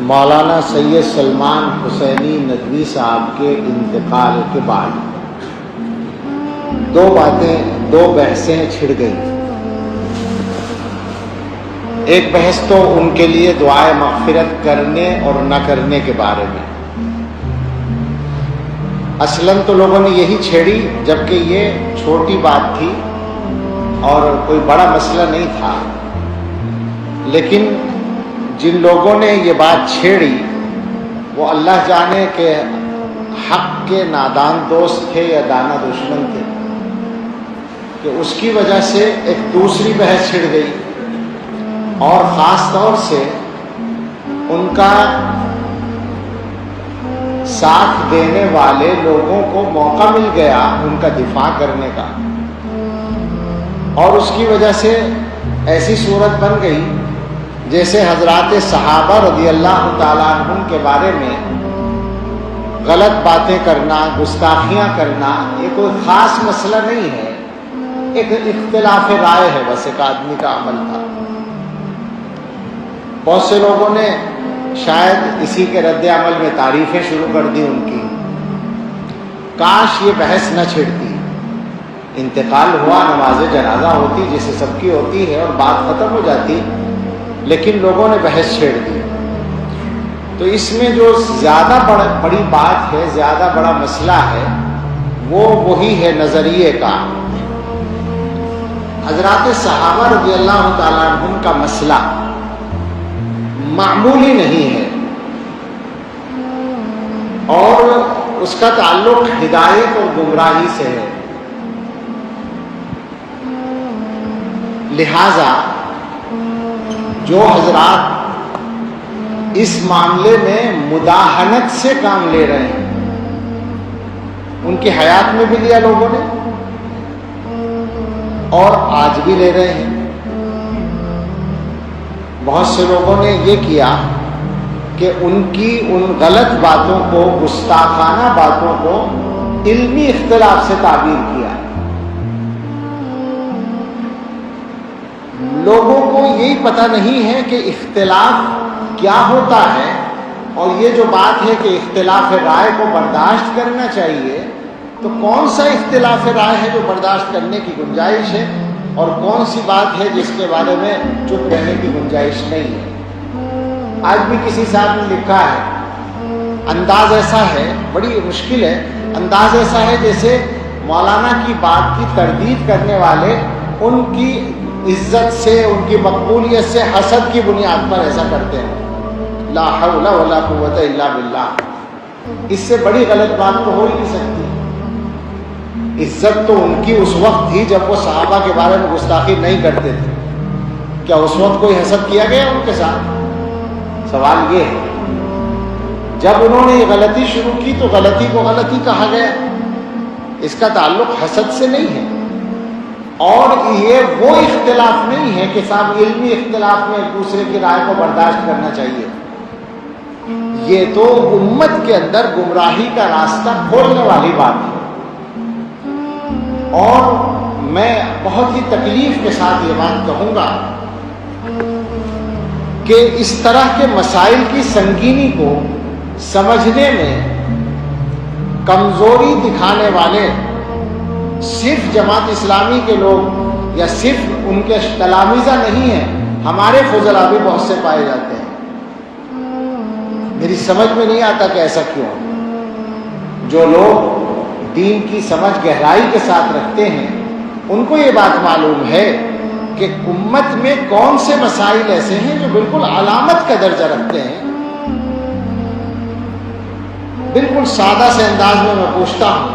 مولانا سید سلمان حسینی ندوی صاحب کے انتقال کے بعد دو بحثیں چھڑ گئیں۔ ایک بحث تو ان کے لیے دعائے مغفرت کرنے اور نہ کرنے کے بارے میں۔ اصلاً تو لوگوں نے یہی چھیڑی، جبکہ یہ چھوٹی بات تھی اور کوئی بڑا مسئلہ نہیں تھا، لیکن جن لوگوں نے یہ بات چھیڑی وہ اللہ جانے کہ حق کے نادان دوست تھے یا دانا دشمن تھے، کہ اس کی وجہ سے ایک دوسری بحث چھڑ گئی، اور خاص طور سے ان کا ساتھ دینے والے لوگوں کو موقع مل گیا ان کا دفاع کرنے کا، اور اس کی وجہ سے ایسی صورت بن گئی جیسے حضرات صحابہ رضی اللہ تعالیٰ عنہم کے بارے میں غلط باتیں کرنا، گستاخیاں کرنا یہ کوئی خاص مسئلہ نہیں ہے، ایک اختلاف رائے ہے، بس ایک آدمی کا عمل تھا۔ بہت سے لوگوں نے شاید اسی کے رد عمل میں تعریفیں شروع کر دی ان کی، کاش یہ بحث نہ چھڑتی، انتقال ہوا، نماز جنازہ ہوتی جیسے سب کی ہوتی ہے اور بات ختم ہو جاتی، لیکن لوگوں نے بحث چھیڑ دی۔ تو اس میں جو زیادہ بڑی بات ہے، زیادہ بڑا مسئلہ ہے، وہ وہی ہے نظریے کا۔ حضرات صحابہ رضی اللہ تعالیٰ عنہم کا مسئلہ معمولی نہیں ہے، اور اس کا تعلق ہدایت اور گمراہی سے ہے، لہذا جو حضرات اس معاملے میں مداہنت سے کام لے رہے ہیں، ان کی حیات میں بھی لیا لوگوں نے اور آج بھی لے رہے ہیں۔ بہت سے لوگوں نے یہ کیا کہ ان کی ان غلط باتوں کو، گستاخانہ باتوں کو علمی اختلاف سے تعبیر کیا۔ لوگوں کو یہی پتہ نہیں ہے کہ اختلاف کیا ہوتا ہے، اور یہ جو بات ہے کہ اختلاف رائے کو برداشت کرنا چاہیے، تو کون سا اختلاف رائے ہے جو برداشت کرنے کی گنجائش ہے، اور کون سی بات ہے جس کے بارے میں چپ رہنے کی گنجائش نہیں ہے۔ آج بھی کسی صاحب نے لکھا ہے، انداز ایسا ہے، بڑی مشکل ہے، انداز ایسا ہے جیسے مولانا کی بات کی تردید کرنے والے ان کی عزت سے، ان کی مقبولیت سے حسد کی بنیاد پر ایسا کرتے ہیں۔ لا حول ولا قوت الا باللہ، اس سے بڑی غلط بات تو ہو ہی نہیں سکتی۔ عزت تو ان کی اس وقت تھی جب وہ صحابہ کے بارے میں گستاخی نہیں کرتے تھے، کیا اس وقت کوئی حسد کیا گیا ان کے ساتھ؟ سوال یہ ہے، جب انہوں نے یہ غلطی شروع کی تو غلطی کو غلطی کہا گیا، اس کا تعلق حسد سے نہیں ہے، اور یہ وہ اختلاف نہیں ہے کہ صاحب علمی اختلاف میں ایک دوسرے کی رائے کو برداشت کرنا چاہیے، یہ تو امت کے اندر گمراہی کا راستہ کھولنے والی بات ہے۔ اور میں بہت ہی تکلیف کے ساتھ یہ بات کہوں گا کہ اس طرح کے مسائل کی سنگینی کو سمجھنے میں کمزوری دکھانے والے صرف جماعت اسلامی کے لوگ یا صرف ان کے تلامذہ نہیں ہیں، ہمارے فضلاء بھی بہت سے پائے جاتے ہیں۔ میری سمجھ میں نہیں آتا کہ ایسا کیوں۔ جو لوگ دین کی سمجھ گہرائی کے ساتھ رکھتے ہیں، ان کو یہ بات معلوم ہے کہ امت میں کون سے مسائل ایسے ہیں جو بالکل علامت کا درجہ رکھتے ہیں۔ بالکل سادہ سے انداز میں پوچھتا ہوں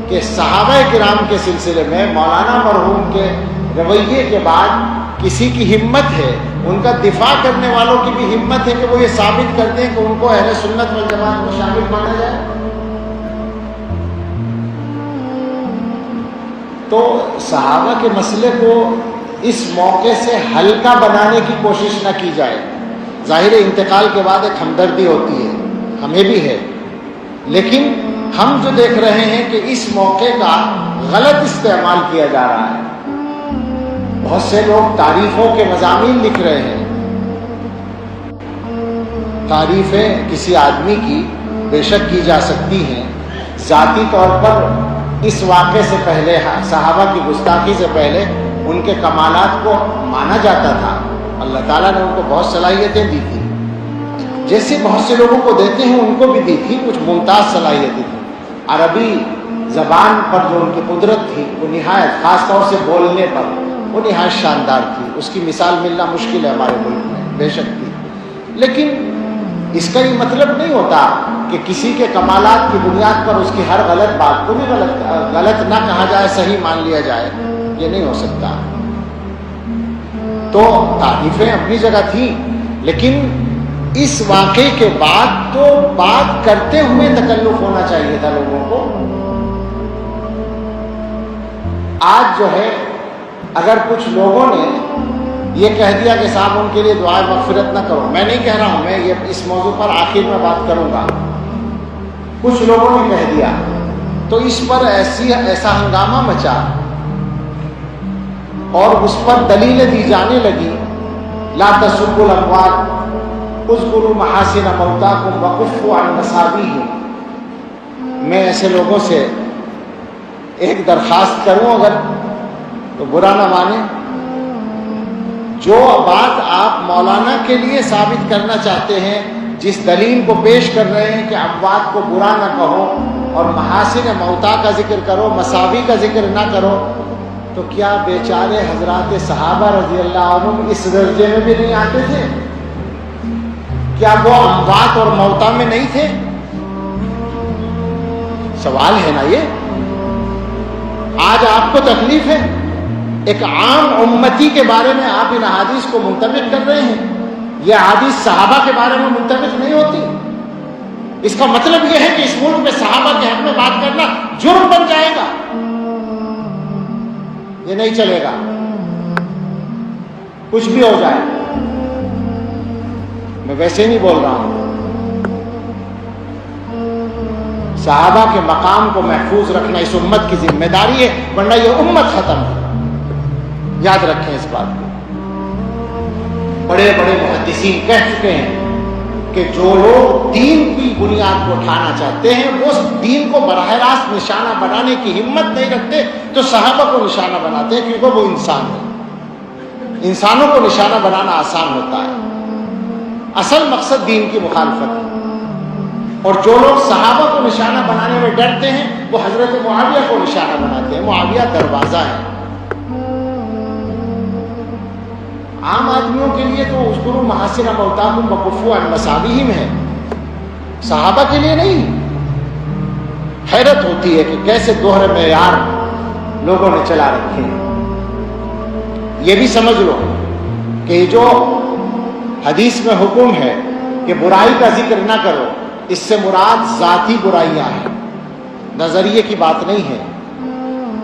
کہ صحابہ کرام کے سلسلے میں مولانا مرحوم کے رویے کے بعد کسی کی ہمت ہے، ان کا دفاع کرنے والوں کی بھی ہمت ہے کہ وہ یہ ثابت کرتے ہیں کہ ان کو اہل سنت والجماعت میں شامل مانا جائے؟ تو صحابہ کے مسئلے کو اس موقع سے ہلکا بنانے کی کوشش نہ کی جائے۔ ظاہر انتقال کے بعد ایک ہمدردی ہوتی ہے، ہمیں بھی ہے، لیکن ہم جو دیکھ رہے ہیں کہ اس موقع کا غلط استعمال کیا جا رہا ہے۔ بہت سے لوگ تعریفوں کے مضامین لکھ رہے ہیں، تعریفیں کسی آدمی کی بے شک کی جا سکتی ہیں. ذاتی طور پر اس واقعے سے پہلے صحابہ کی گستاخی سے پہلے ان کے کمالات کو مانا جاتا تھا. اللہ تعالیٰ نے ان کو بہت صلاحیتیں دی تھیں، جیسے بہت سے لوگوں کو دیتے ہیں ان کو بھی دی تھی. کچھ ممتاز صلاحیتیں تھیں. عربی زبان پر جو ان کی قدرت تھی وہ نہایت، خاص طور سے بولنے پر وہ نہایت شاندار تھی. اس کی مثال ملنا مشکل ہے ہمارے ملک میں، بے شک تھی. لیکن اس کا یہ مطلب نہیں ہوتا کہ کسی کے کمالات کی بنیاد پر اس کی ہر غلط بات کو بھی غلط نہ کہا جائے، صحیح مان لیا جائے. یہ نہیں ہو سکتا. تو تعریفیں اپنی جگہ تھیں، لیکن اس واقعے کے بعد تو بات کرتے ہوئے تکلف ہونا چاہیے تھا لوگوں کو. آج جو ہے اگر کچھ لوگوں نے یہ کہہ دیا کہ صاحب ان کے لیے دعائے مغفرت نہ کرو، میں نہیں کہہ رہا ہوں، میں یہ اس موضوع پر آخر میں بات کروں گا. کچھ لوگوں نے کہہ دیا تو اس پر ایسا ہنگامہ مچا اور اس پر دلیلیں دی جانے لگی. لا تسبوا الاموات اذکروا محاسن موتاکم وکفوا عن مصابیہم. میں ایسے لوگوں سے ایک درخواست کروں اگر تو برا نہ مانیں. جو بات آپ مولانا کے لیے ثابت کرنا چاہتے ہیں، جس دلیل کو پیش کر رہے ہیں کہ اموات کو برا نہ کہو اور محاسن موتا کا ذکر کرو، مساوی کا ذکر نہ کرو، تو کیا بیچارے حضرات صحابہ رضی اللہ عنہم اس درجے میں بھی نہیں آتے تھے؟ کیا وہ اموات اور موتا میں نہیں تھے؟ سوال ہے نا یہ. آج آپ کو تکلیف ہے، ایک عام امتی کے بارے میں آپ ان احادیث کو منطبق کر رہے ہیں. یہ احادیث صحابہ کے بارے میں منطبق نہیں ہوتی. اس کا مطلب یہ ہے کہ اس ملک میں صحابہ کے حق میں بات کرنا جرم بن جائے گا. یہ نہیں چلے گا، کچھ بھی ہو جائے. میں ویسے نہیں بول رہا ہوں. صحابہ کے مقام کو محفوظ رکھنا اس امت کی ذمہ داری ہے، ورنہ یہ امت ختم ہے. یاد رکھیں اس بات کو. بڑے بڑے محدثین کہہ چکے ہیں کہ جو لوگ دین کی بنیاد کو اٹھانا چاہتے ہیں وہ دین کو براہ راست نشانہ بنانے کی ہمت نہیں رکھتے، تو صحابہ کو نشانہ بناتے ہیں، کیونکہ وہ انسان ہیں. انسانوں کو نشانہ بنانا آسان ہوتا ہے. اصل مقصد دین کی مخالفت ہے. اور جو لوگ صحابہ کو نشانہ بنانے میں ڈرتے ہیں وہ حضرت معاویہ کو نشانہ بناتے ہیں. معاویہ دروازہ ہے. عام آدمیوں کے لیے تو اذکروا محاسن موتاکم وکفوا عن مصابیہم ہے، صحابہ کے لیے نہیں. حیرت ہوتی ہے کہ کیسے دوہرے معیار لوگوں نے چلا رکھے ہیں. یہ بھی سمجھ لو کہ جو حدیث میں حکم ہے کہ برائی کا ذکر نہ کرو، اس سے مراد ذاتی برائیاں ہیں، نظریے کی بات نہیں ہے.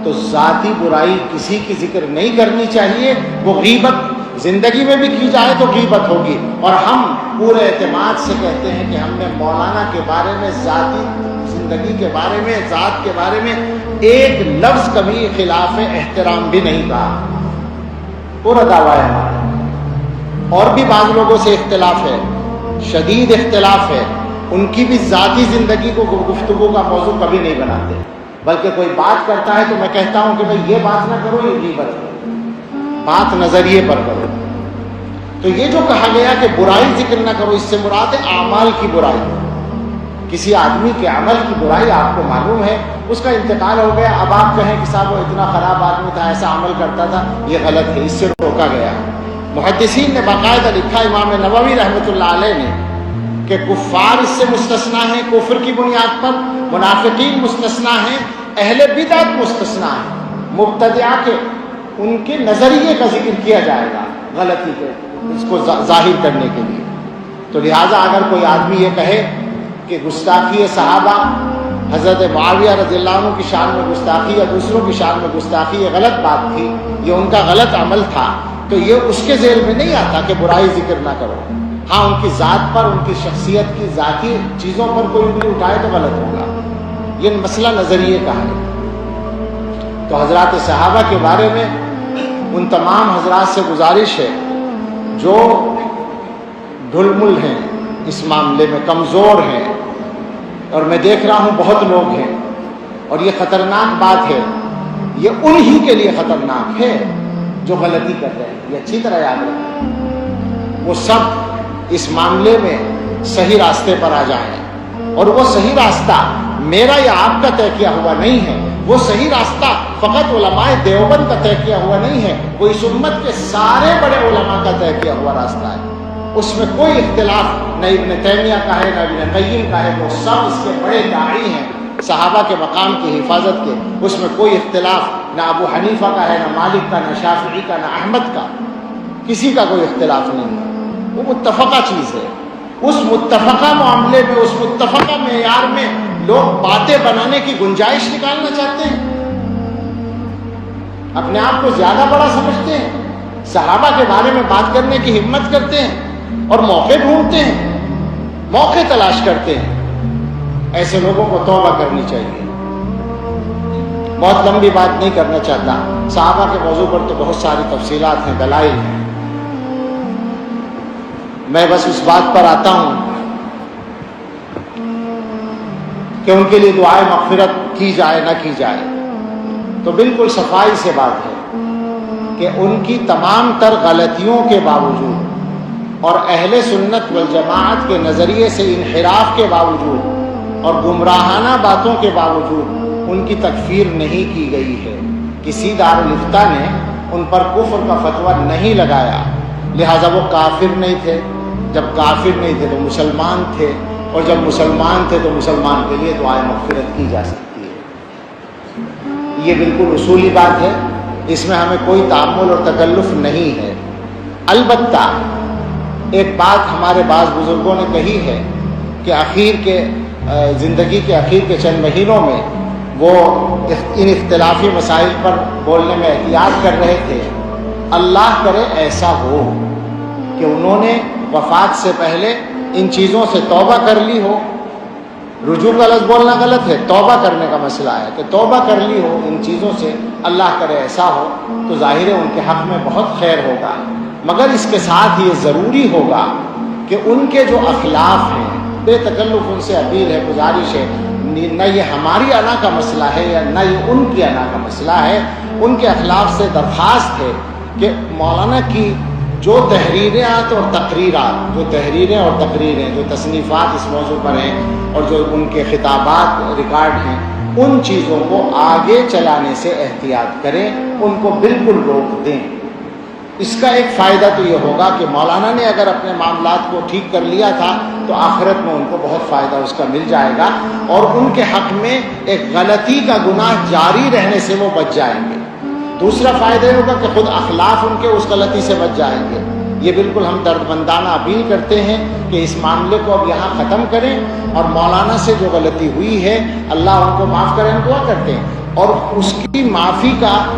تو ذاتی برائی کسی کی ذکر نہیں کرنی چاہیے. وہ غیبت زندگی میں بھی کی جائے تو غیبت ہوگی. اور ہم پورے اعتماد سے کہتے ہیں کہ ہم نے مولانا کے بارے میں، ذاتی زندگی کے بارے میں، ذات کے بارے میں ایک لفظ کبھی خلاف احترام بھی نہیں کہا. پورا دعویٰ ہے ہمارا. اور بھی بعض لوگوں سے اختلاف ہے، شدید اختلاف ہے. ان کی بھی ذاتی زندگی کو گفتگو کا موضوع کبھی نہیں بناتے، بلکہ کوئی بات کرتا ہے تو میں کہتا ہوں کہ بھئی یہ بات نہ کرو، یہ غیبت ہے، بات نظریے پر کرو. تو یہ جو کہا گیا کہ برائی ذکر نہ کرو، اس سے مراد ہے اعمال کی برائی. کسی آدمی کے عمل کی برائی آپ کو معلوم ہے، اس کا انتقال ہو گیا، اب آپ کہیں کہ صاحب وہ اتنا خراب آدمی تھا، ایسا عمل کرتا تھا، یہ غلط ہے، اس سے روکا گیا. محدثین نے باقاعدہ لکھا، امام نووی رحمۃ اللہ علیہ نے، کہ کفار اس سے مستثنا ہیں کفر کی بنیاد پر، منافقین مستثنا ہیں، اہل بدعت مستثنا ہیں، مبتدعہ کے ان کے نظریے کا ذکر کیا جائے گا غلطی کے، اس کو ظاہر کرنے کے لیے. تو لہٰذا اگر کوئی آدمی یہ کہے کہ گستاخی صحابہ، حضرت معاویہ رضی اللہ عنہ کی شان میں گستاخی یا دوسروں کی شان میں گستاخی، یہ غلط بات تھی، یہ ان کا غلط عمل تھا، تو یہ اس کے ذیل میں نہیں آتا کہ برائی ذکر نہ کرو. ہاں ان کی ذات پر، ان کی شخصیت کی ذاتی چیزوں پر کوئی انگلی اٹھائے تو غلط ہوگا. یہ مسئلہ نظریے کا ہے. تو حضرات صحابہ کے بارے میں ان تمام حضرات سے گزارش ہے جو ڈھل مل ہیں، اس معاملے میں کمزور ہیں، اور میں دیکھ رہا ہوں بہت لوگ ہیں، اور یہ خطرناک بات ہے، یہ انہی کے لیے خطرناک ہے جو غلطی کر رہے ہیں۔ یہ اچھی طرح یاد رکھیں، وہ سب اس معاملے میں صحیح راستے پر آ جائیں، اور وہ صحیح راستہ میرا یا آپ کا طے کیا ہوا نہیں ہے، وہ صحیح راستہ فقط علماء دیوبند کا طے کیا ہوا نہیں ہے، وہ اس امت کے سارے بڑے علماء کا طے کیا ہوا راستہ ہے۔ اس میں کوئی اختلاف نہ ابن تیمیہ کا ہے، نہ ابن قیم کا ہے، وہ سب اس کے بڑے داعی ہیں صحابہ کے مقام کی حفاظت کے۔ اس میں کوئی اختلاف نہ ابو حنیفہ کا ہے، نہ مالک کا، نہ شافعی کا، نہ احمد کا، کسی کا کوئی اختلاف نہیں ہے، وہ متفقہ چیز ہے۔ اس متفقہ معاملے میں، اس متفقہ معیار میں لوگ باتیں بنانے کی گنجائش نکالنا چاہتے ہیں، اپنے آپ کو زیادہ بڑا سمجھتے ہیں، صحابہ کے بارے میں بات کرنے کی ہمت کرتے ہیں، اور موقع ڈھونڈتے ہیں، موقع تلاش کرتے ہیں۔ ایسے لوگوں کو توبہ کرنی چاہیے۔ بہت لمبی بات نہیں کرنا چاہتا، صحابہ کے موضوع پر تو بہت ساری تفصیلات ہیں، دلائل ہیں، میں بس اس بات پر آتا ہوں کہ ان کے لیے دعائے مغفرت کی جائے نہ کی جائے، تو بالکل صفائی سے بات ہے کہ ان کی تمام تر غلطیوں کے باوجود اور اہل سنت والجماعت کے نظریے سے انحراف کے باوجود اور گمراہانہ باتوں کے باوجود ان کی تکفیر نہیں کی گئی ہے۔ کسی دارالفتہ نے ان پر کفر کا فتویٰ نہیں لگایا، لہٰذا وہ کافر نہیں تھے۔ جب کافر نہیں تھے تو مسلمان تھے، اور جب مسلمان تھے تو مسلمان کے لیے دعائے مغفرت کی جا سکتی ہے۔ یہ بالکل اصولی بات ہے، اس میں ہمیں کوئی تعامل اور تکلف نہیں ہے۔ البتہ ایک بات ہمارے بعض بزرگوں نے کہی ہے کہ زندگی کے اخیر کے چند مہینوں میں وہ ان اختلافی مسائل پر بولنے میں احتیاط کر رہے تھے۔ اللہ کرے ایسا ہو کہ انہوں نے وفات سے پہلے ان چیزوں سے توبہ کر لی ہو۔ رجوع کا لفظ بولنا غلط ہے، توبہ کرنے کا مسئلہ ہے کہ توبہ کر لی ہو ان چیزوں سے، اللہ کرے ایسا ہو، تو ظاہر ہے ان کے حق میں بہت خیر ہوگا۔ مگر اس کے ساتھ یہ ضروری ہوگا کہ ان کے جو اخلاف ہیں، بے تکلف ان سے اپیل ہے، گزارش ہے، نہ یہ ہماری انا کا مسئلہ ہے یا نہ یہ ان کی انا کا مسئلہ ہے، ان کے اخلاف سے درخواست ہے کہ مولانا کی جو تحریرات اور تقریرات، جو تصنیفات اس موضوع پر ہیں اور جو ان کے خطابات ریکارڈ ہیں، ان چیزوں کو آگے چلانے سے احتیاط کریں، ان کو بالکل روک دیں۔ اس کا ایک فائدہ تو یہ ہوگا کہ مولانا نے اگر اپنے معاملات کو ٹھیک کر لیا تھا تو آخرت میں ان کو بہت فائدہ اس کا مل جائے گا، اور ان کے حق میں ایک غلطی کا گناہ جاری رہنے سے وہ بچ جائیں گے۔ دوسرا فائدہ یہ ہوگا کہ خود اخلاف ان کے اس غلطی سے بچ جائیں گے۔ یہ بالکل ہم دردمندانہ اپیل کرتے ہیں کہ اس معاملے کو اب یہاں ختم کریں، اور مولانا سے جو غلطی ہوئی ہے اللہ ان کو معاف کریں، ہم دعا کرتے ہیں، اور اس کی معافی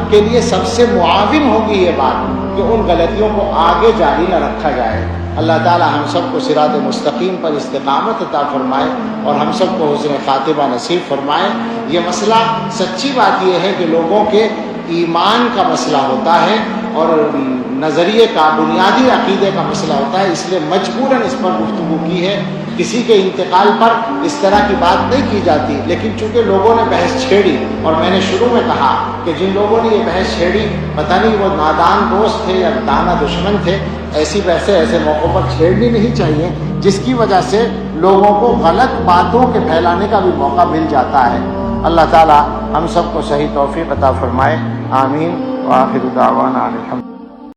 کے لیے سب سے معاون ہوگی یہ بات کہ ان غلطیوں کو آگے جاری نہ رکھا جائے۔ اللہ تعالی ہم سب کو صراط مستقیم پر استقامت عطا فرمائے، اور ہم سب کو حسن خاتمہ نصیب فرمائے۔ یہ مسئلہ سچی بات یہ ہے کہ لوگوں کے ایمان کا مسئلہ ہوتا ہے اور نظریے کا، بنیادی عقیدے کا مسئلہ ہوتا ہے، اس لیے مجبوراً اس پر گفتگو کی ہے۔ کسی کے انتقال پر اس طرح کی بات نہیں کی جاتی، لیکن چونکہ لوگوں نے بحث چھیڑی، اور میں نے شروع میں کہا کہ جن لوگوں نے یہ بحث چھیڑی پتہ نہیں وہ نادان دوست تھے یا دانا دشمن تھے، ایسی بحثیں ایسے موقعوں پر چھیڑنی نہیں چاہیے، جس کی وجہ سے لوگوں کو غلط باتوں کے پھیلانے کا بھی موقع مل جاتا ہے۔ اللہ تعالی ہم سب کو صحیح توفیق عطا فرمائے، آمین۔ وآخر دعوانا الحمد